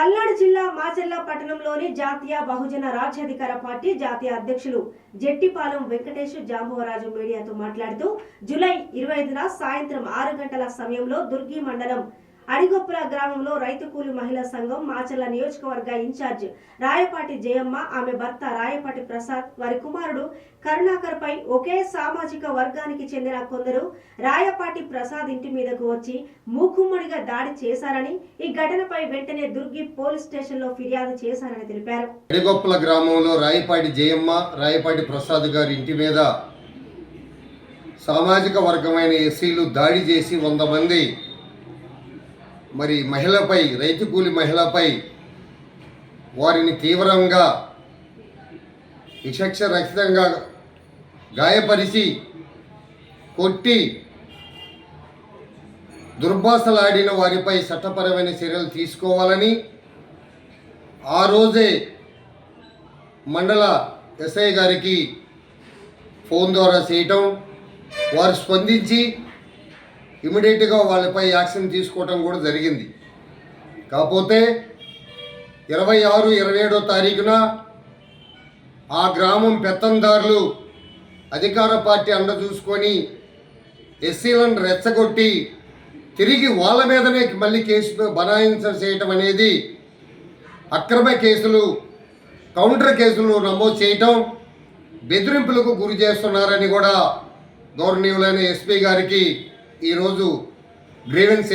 పల్నాడు జిల్లా మాచర్ల పట్టణంలోని జాతీయ బహుజన రాజ్యాధికార పార్టీ జాతీయ అధ్యక్షులు జెట్టిపాలెం వెంకటేష్ జాంబవరాజు మీడియాతో మాట్లాడుతూ జూలై 25న సాయంత్రం 6 గంటల సమయంలో దుర్గి మండలం అడిగొప్పల గ్రామంలో రైతు కూలి మహిళా సంఘం మాచర్ల నియోజకవర్గ ఇన్ఛార్జ్ రాయపాటి జయమ్మ, ఆమె భర్త రాయపాటి ప్రసాద్, వారి కుమారుడు కరుణాకర్ పై ఒకే సామాజిక వర్గానికి చెందిన కొందరు రాయపాటి ప్రసాద్ ఇంటి మీదకు వచ్చి మూకుమ్మడిగా దాడి చేశారని, ఈ ఘటనపై వెంటనే దుర్గి పోలీస్ స్టేషన్లో ఫిర్యాదు చేశారని తెలిపారు. అడిగొప్పల గ్రామంలో రాయపాటి జయమ్మ, రాయపాటి ప్రసాద్ గారి ఇంటి మీద సామాజిక వర్గమైన ఎస్సీలు దాడి చేసి 100 మంది మరి మహిళపై, రైతు కూలి మహిళపై వారిని తీవ్రంగా విచక్షరహితంగా గాయపరిచి కొట్టి దుర్భాషలాడిన వారిపై చట్టపరమైన చర్యలు తీసుకోవాలని ఆ రోజే మండల ఎస్ఐ గారికి ఫోన్ ద్వారా చేయటం, వారు స్పందించి ఇమీడియట్గా వాళ్ళపై యాక్షన్ తీసుకోవటం కూడా జరిగింది. కాకపోతే 26, 27 తారీఖున ఆ గ్రామం పెత్తందారులు అధికార పార్టీ అండ చూసుకొని ఎస్సీలను రెచ్చగొట్టి తిరిగి వాళ్ళ మీదనే మళ్ళీ కేసు బనాయించడం అనేది అక్రమ కేసులు, కౌంటర్ కేసులు నమోదు చేయటం, బెదిరింపులకు గురి చేస్తున్నారని కూడా గౌరవనీయులైన ఎస్పీ గారికి ఈరోజు గ్రీవెన్స్